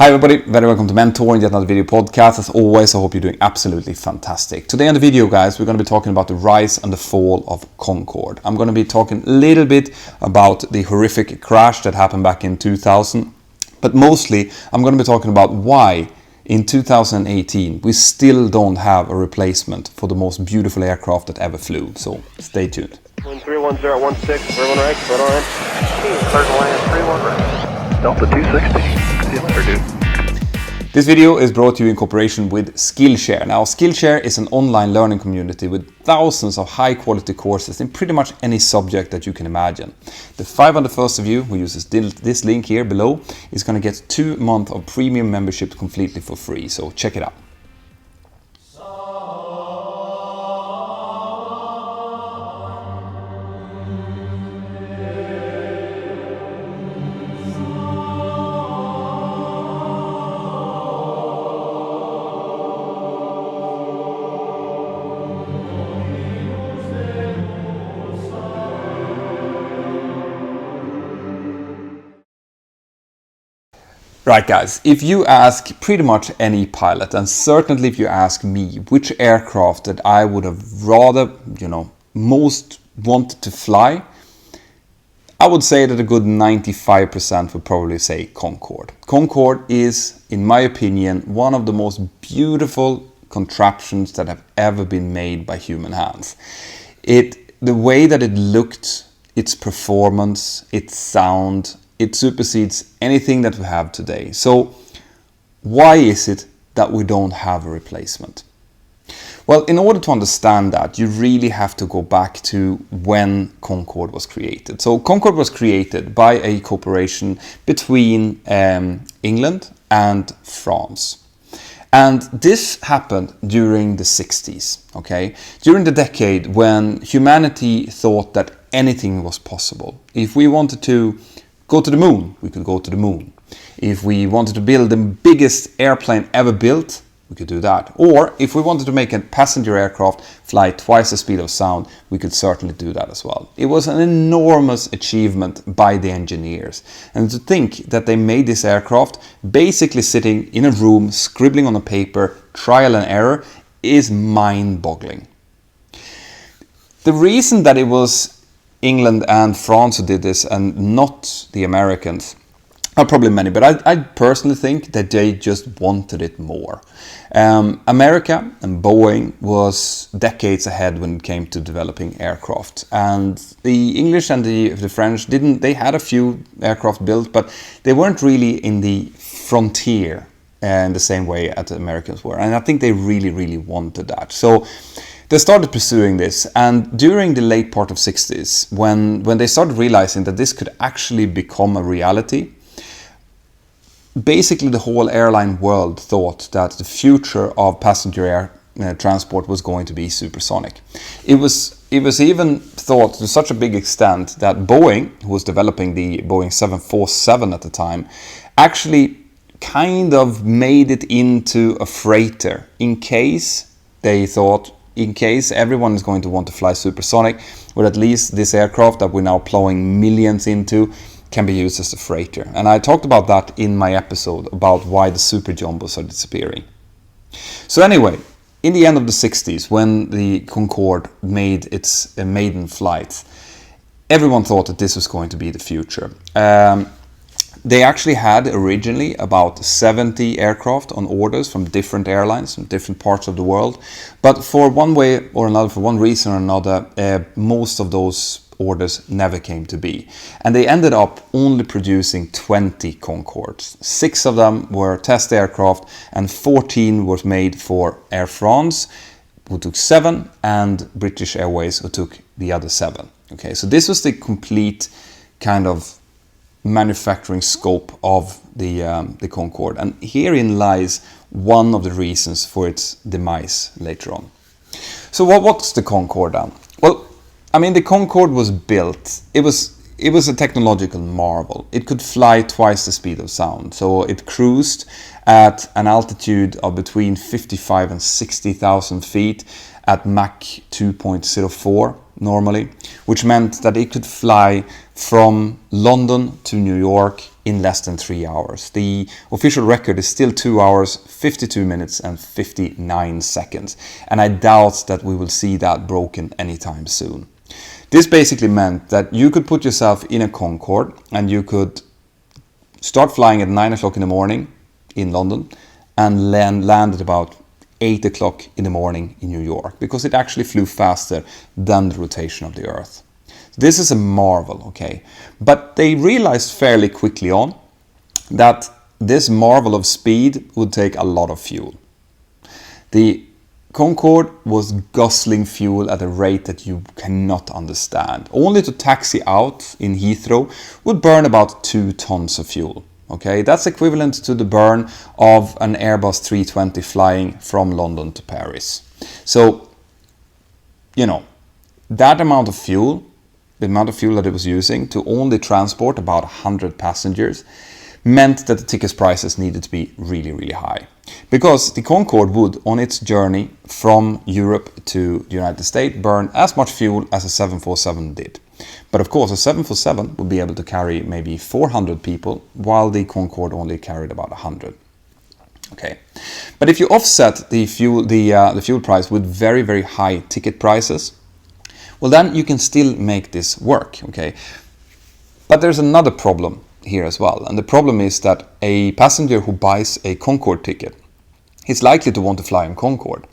Hi everybody, very welcome to Mentour and yet another video podcast. As always, I hope you're doing absolutely fantastic. Today on the video, guys, we're going to be talking about the rise and the fall of Concorde. I'm going to be talking a little bit about the horrific crash that happened back in 2000, but mostly I'm going to be talking about why in 2018 we still don't have a replacement for the most beautiful aircraft that ever flew. So stay tuned. 131016, clear one right, clear on right. Clear to land, 31 right. Delta 260. See you later, dude. This video is brought to you in cooperation with Skillshare. Now, Skillshare is an online learning community with thousands of high-quality courses in pretty much any subject that you can imagine. The 501st of you who uses this link here below is going to get 2 months of premium membership completely for free, so check it out. Right, guys, if you ask pretty much any pilot, and certainly if you ask me which aircraft that I would have rather, most wanted to fly, I would say that a good 95% would probably say Concorde. Concorde is, in my opinion, one of the most beautiful contraptions that have ever been made by human hands. The way that it looked, its performance, its sound, it supersedes anything that we have today. So why is it that we don't have a replacement? Well, in order to understand that, you really have to go back to when Concorde was created. So Concorde was created by a cooperation between England and France. And this happened during the 60s, okay? During the decade when humanity thought that anything was possible. If we wanted to go to the moon, we could go to the moon. If we wanted to build the biggest airplane ever built, we could do that. Or if we wanted to make a passenger aircraft fly twice the speed of sound, we could certainly do that as well. It was an enormous achievement by the engineers. And to think that they made this aircraft basically sitting in a room, scribbling on a paper, trial and error, is mind-boggling. The reason that it was England and France who did this and not the Americans are probably many, but I personally think that they just wanted it more. America and Boeing was decades ahead when it came to developing aircraft, and the English and the French they had a few aircraft built, but they weren't really in the frontier in the same way as the Americans were, and I think they really wanted that. So they started pursuing this, and during the late part of 60s, when they started realizing that this could actually become a reality, basically the whole airline world thought that the future of passenger air transport was going to be supersonic. It was even thought to such a big extent that Boeing, who was developing the Boeing 747 at the time, actually kind of made it into a freighter in case they thought, in case everyone is going to want to fly supersonic, or at least this aircraft that we're now plowing millions into can be used as a freighter. And I talked about that in my episode about why the super jumbos are disappearing. So anyway, in the end of the 60s, when the Concorde made its maiden flight, everyone thought that this was going to be the future. They actually had originally about 70 aircraft on orders from different airlines from different parts of the world. But for one way or another, for one reason or another, most of those orders never came to be. And they ended up only producing 20 Concordes. 6 of them were test aircraft and 14 was made for Air France, who took 7, and British Airways, who took the other 7. Okay, so this was the complete kind of manufacturing scope of the Concorde, and herein lies one of the reasons for its demise later on. So what's the Concorde then? Well, I mean, the Concorde was built, it was a technological marvel. It could fly twice the speed of sound, so it cruised at an altitude of between 55 and 60,000 feet at Mach 2.04. normally, which meant that it could fly from London to New York in less than 3 hours. The official record is still 2 hours, 52 minutes and 59 seconds. And I doubt that we will see that broken anytime soon. This basically meant that you could put yourself in a Concorde and you could start flying at 9 o'clock in the morning in London and land at about 8 o'clock in the morning in New York, because it actually flew faster than the rotation of the Earth. This is a marvel, okay? But they realized fairly quickly on that this marvel of speed would take a lot of fuel. The Concorde was guzzling fuel at a rate that you cannot understand. Only to taxi out in Heathrow would burn about 2 tons of fuel. Okay, that's equivalent to the burn of an Airbus 320 flying from London to Paris. So, you know, that amount of fuel, the amount of fuel that it was using to only transport about 100 passengers, meant that the ticket prices needed to be really, really high. Because the Concorde would, on its journey from Europe to the United States, burn as much fuel as a 747 did. But of course, a 747 would be able to carry maybe 400 people, while the Concorde only carried about 100. Okay, but if you offset the fuel price with very, very high ticket prices, well, then you can still make this work. Okay, but there's another problem here as well, and the problem is that a passenger who buys a Concorde ticket is likely to want to fly on Concorde.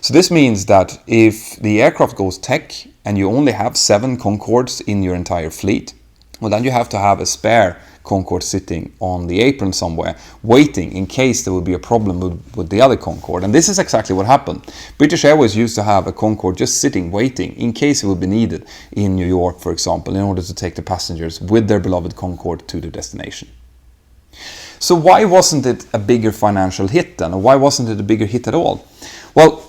So this means that if the aircraft goes tech and you only have 7 Concordes in your entire fleet, well, then you have to have a spare Concorde sitting on the apron somewhere, waiting in case there would be a problem with the other Concorde. And this is exactly what happened. British Airways used to have a Concorde just sitting, waiting, in case it would be needed in New York, for example, in order to take the passengers with their beloved Concorde to their destination. So why wasn't it a bigger financial hit then? Or why wasn't it a bigger hit at all? Well,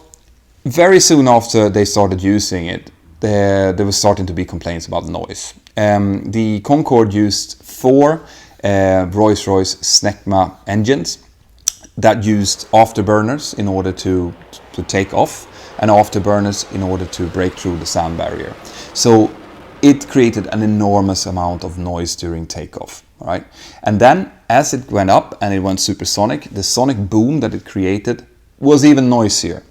very soon after they started using it, there was starting to be complaints about noise. The Concorde used 4 Rolls-Royce Snecma engines that used afterburners in order to take off, and afterburners in order to break through the sound barrier. So it created an enormous amount of noise during takeoff, right? And then as it went up and it went supersonic, the sonic boom that it created was even noisier.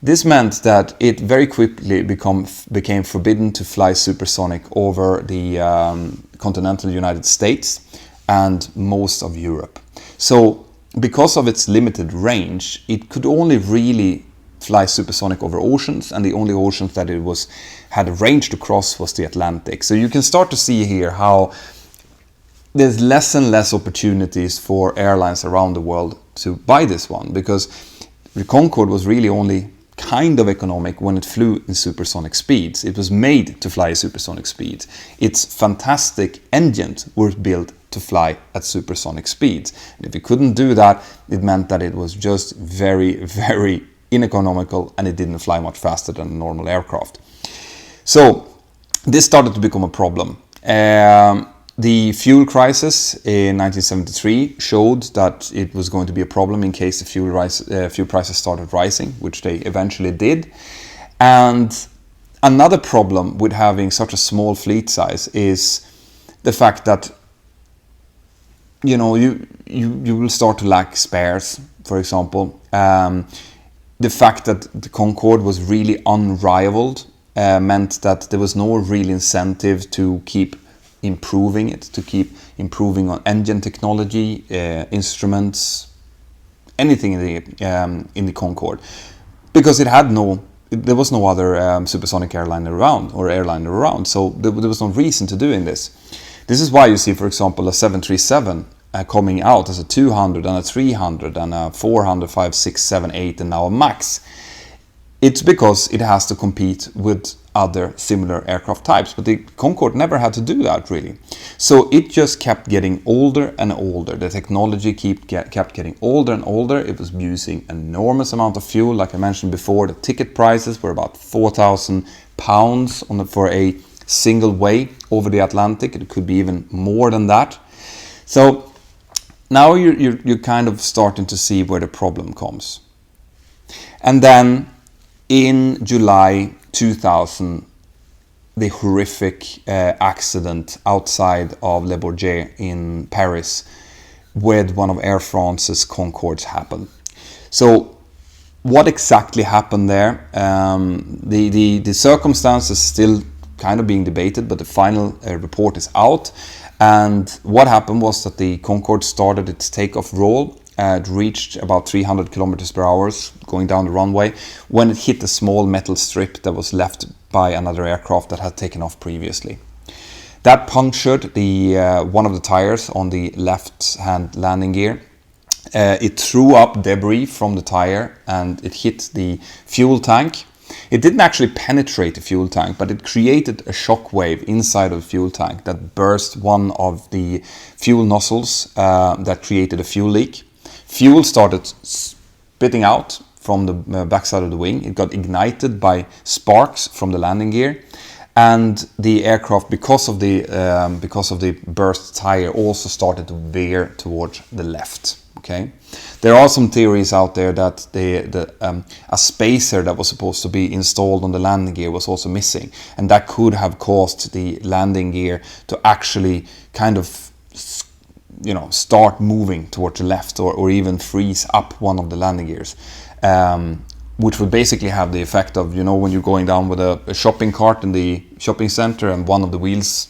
This meant that it very quickly became forbidden to fly supersonic over the continental United States and most of Europe. So because of its limited range, it could only really fly supersonic over oceans, and the only oceans that it had a range to cross was the Atlantic. So you can start to see here how there's less and less opportunities for airlines around the world to buy this one, because the Concorde was really only kind of economic when it flew in supersonic speeds. It was made to fly at supersonic speeds. Its fantastic engines were built to fly at supersonic speeds. And if you couldn't do that, it meant that it was just very, very uneconomical, and it didn't fly much faster than a normal aircraft. So this started to become a problem. The fuel crisis in 1973 showed that it was going to be a problem in case the fuel prices started rising, which they eventually did. And another problem with having such a small fleet size is the fact that you will start to lack spares, for example. The fact that the Concorde was really unrivaled meant that there was no real incentive to keep improving it, to keep improving on engine technology, instruments, anything in the Concorde, because there was no other supersonic airliner around, so there was no reason to doing this. This is why you see, for example, a 737 coming out as a 200 and a 300 and a 400, 5, 6, 7, 8 and now a MAX. It's because it has to compete with other similar aircraft types, but the Concorde never had to do that really. So it just kept getting older and older. The technology kept getting older and older. It was using an enormous amount of fuel. Like I mentioned before, the ticket prices were about £4,000 for a single way over the Atlantic. It could be even more than that. So now you're kind of starting to see where the problem comes. And then in July 2000, the horrific accident outside of Le Bourget in Paris with one of Air France's Concordes happened. So what exactly happened there? The circumstances still kind of being debated, but the final report is out. And what happened was that the Concorde started its takeoff roll. It reached about 300 kilometers per hour going down the runway when it hit a small metal strip that was left by another aircraft that had taken off previously. That punctured the one of the tires on the left-hand landing gear. It threw up debris from the tire and it hit the fuel tank. It didn't actually penetrate the fuel tank, but it created a shock wave inside of the fuel tank that burst one of the fuel nozzles that created a fuel leak. Fuel started spitting out from the backside of the wing. It got ignited by sparks from the landing gear, and the aircraft, because of the burst tire, also started to veer towards the left. Okay, there are some theories out there that a spacer that was supposed to be installed on the landing gear was also missing, and that could have caused the landing gear to actually kind of start moving towards the left, or even freeze up one of the landing gears, which would basically have the effect of, when you're going down with a shopping cart in the shopping center and one of the wheels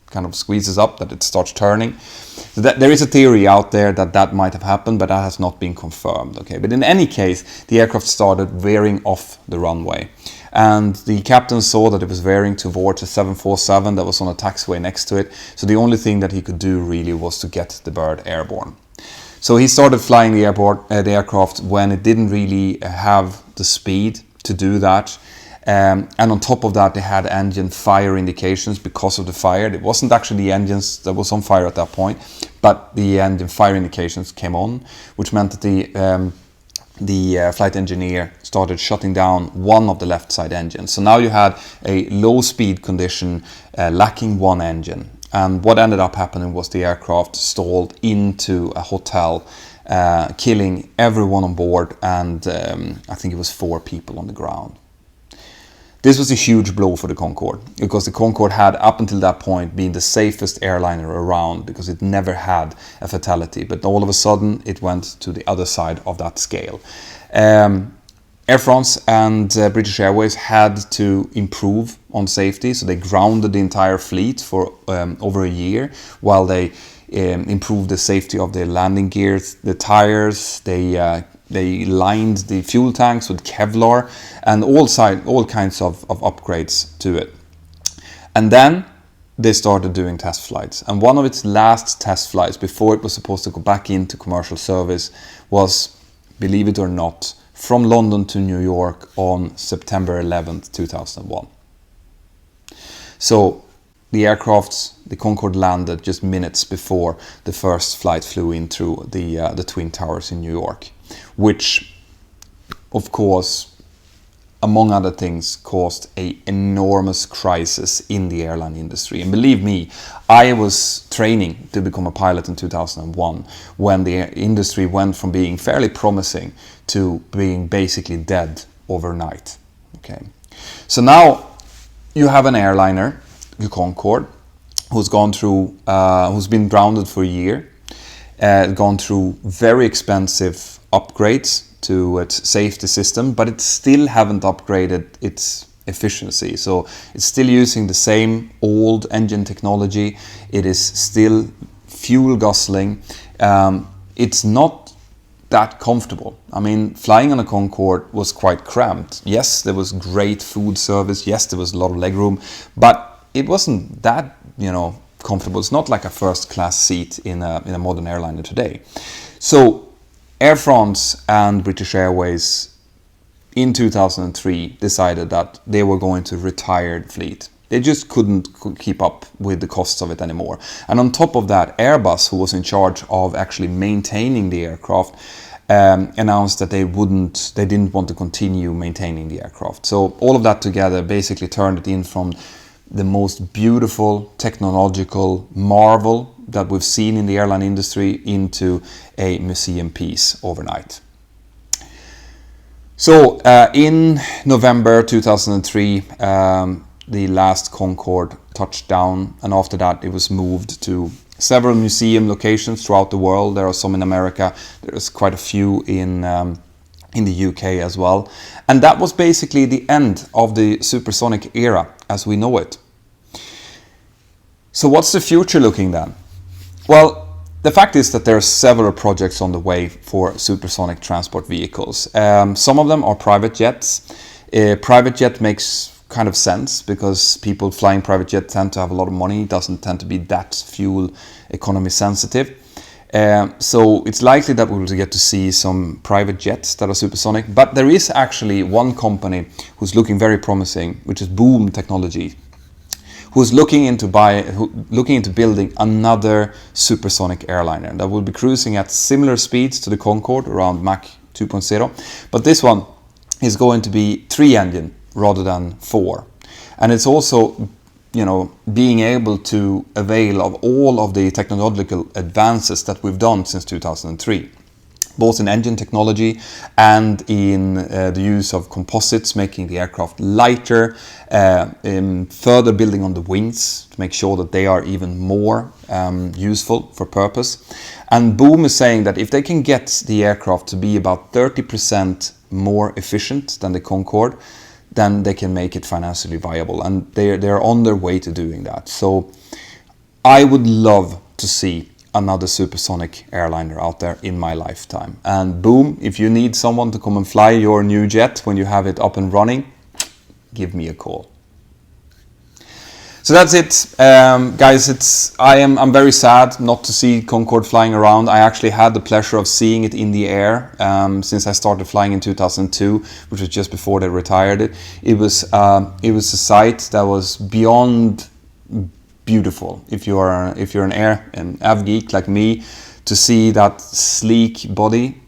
kind of squeezes up, that it starts turning. So there is a theory out there that might have happened, but that has not been confirmed. Okay, but in any case, the aircraft started veering off the runway, and the captain saw that it was veering towards a 747 that was on a taxiway next to it. So the only thing that he could do really was to get the bird airborne. So he started flying the aircraft when it didn't really have the speed to do that. And on top of that, they had engine fire indications because of the fire. It wasn't actually the engines that was on fire at that point, but the engine fire indications came on, which meant that the flight engineer started shutting down one of the left side engines. So now you had a low speed condition lacking one engine. And what ended up happening was the aircraft stalled into a hotel, killing everyone on board, and I think it was 4 people on the ground. This was a huge blow for the Concorde, because the Concorde had, up until that point, been the safest airliner around, because it never had a fatality. But all of a sudden, it went to the other side of that scale. Air France and British Airways had to improve on safety, so they grounded the entire fleet for over a year while they improved the safety of their landing gears, the tires. They lined the fuel tanks with Kevlar and all kinds of upgrades to it. And then they started doing test flights. And one of its last test flights before it was supposed to go back into commercial service was, believe it or not, from London to New York on September 11th, 2001. So the Concorde landed just minutes before the first flight flew in through the Twin Towers in New York, which, of course, among other things, caused an enormous crisis in the airline industry. And believe me, I was training to become a pilot in 2001 when the industry went from being fairly promising to being basically dead overnight. Okay, so now you have an airliner, the Concorde, who's been grounded for a year, gone through very expensive upgrades to its safety system, but it still haven't upgraded its efficiency. So it's still using the same old engine technology. It is still fuel guzzling. It's not that comfortable. I mean, flying on a Concorde was quite cramped. Yes, there was great food service. Yes, there was a lot of legroom, but it wasn't that, comfortable. It's not like a first class seat in a modern airliner today. So Air France and British Airways in 2003 decided that they were going to retire the fleet. They just couldn't keep up with the costs of it anymore. And on top of that, Airbus, who was in charge of actually maintaining the aircraft, announced that they didn't want to continue maintaining the aircraft. So all of that together basically turned it in from the most beautiful technological marvel that we've seen in the airline industry into a museum piece overnight. So in November 2003, the last Concorde touched down, and after that it was moved to several museum locations throughout the world. There are some in America, there's quite a few in the UK as well. And that was basically the end of the supersonic era as we know it. So what's the future looking then? Well, the fact is that there are several projects on the way for supersonic transport vehicles. Some of them are private jets. Private jet makes kind of sense because people flying private jet tend to have a lot of money. It doesn't tend to be that fuel economy sensitive. So it's likely that we will get to see some private jets that are supersonic. But there is actually one company who's looking very promising, which is Boom Technology, who's looking into building another supersonic airliner that will be cruising at similar speeds to the Concorde, around Mach 2.0. But this one is going to be 3-engine rather than 4. And it's also, being able to avail of all of the technological advances that we've done since 2003. Both in engine technology and in the use of composites, making the aircraft lighter, in further building on the wings to make sure that they are even more useful for purpose. And Boom is saying that if they can get the aircraft to be about 30% more efficient than the Concorde, then they can make it financially viable. And they're on their way to doing that. So I would love to see another supersonic airliner out there in my lifetime. And Boom, if you need someone to come and fly your new jet when you have it up and running, give me a call. So that's it, guys. I'm very sad not to see Concorde flying around. I actually had the pleasure of seeing it in the air since I started flying in 2002, which was just before they retired it. It was a sight that was beyond beautiful. If you're an av geek like me, to see that sleek body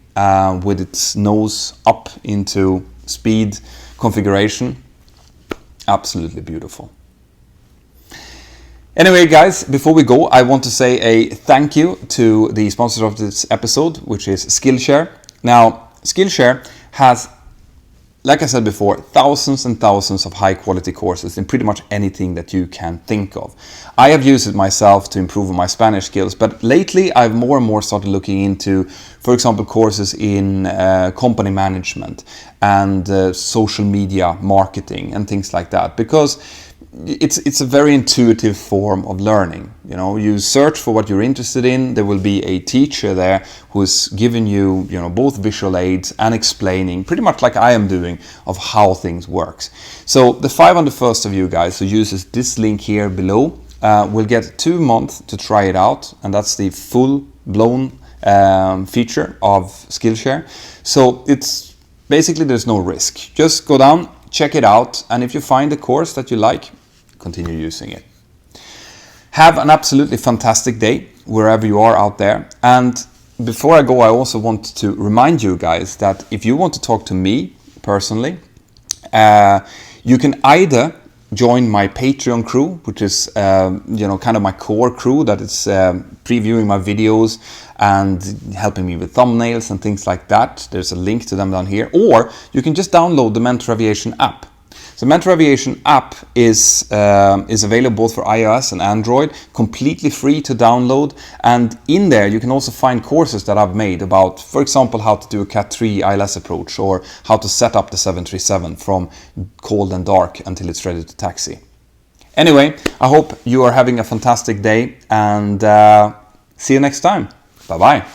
with its nose up into speed configuration, absolutely beautiful. Anyway, guys, before we go, I want to say a thank you to the sponsor of this episode, which is Skillshare. Now, Skillshare has, like I said before, thousands and thousands of high quality courses in pretty much anything that you can think of. I have used it myself to improve my Spanish skills, but lately I've more and more started looking into, for example, courses in company management and social media marketing and things like that, because it's a very intuitive form of learning. You search for what you're interested in. There will be a teacher there who's giving you, both visual aids and explaining, pretty much like I am doing, of how things works. So the 501st of you guys who uses this link here below will get 2 months to try it out, and that's the full-blown feature of Skillshare. So it's basically, there's no risk. Just go down, check it out, and if you find a course that you like, continue using it. Have an absolutely fantastic day wherever you are out there. And before I go, I also want to remind you guys that if you want to talk to me personally, you can either join my Patreon crew, which is kind of my core crew that is previewing my videos and helping me with thumbnails and things like that. There's a link to them down here. Or you can just download the Mentour Aviation app. The Mentour Aviation app is available both for iOS and Android, completely free to download. And in there you can also find courses that I've made about, for example, how to do a Cat 3 ILS approach, or how to set up the 737 from cold and dark until it's ready to taxi. Anyway, I hope you are having a fantastic day, and see you next time. Bye-bye.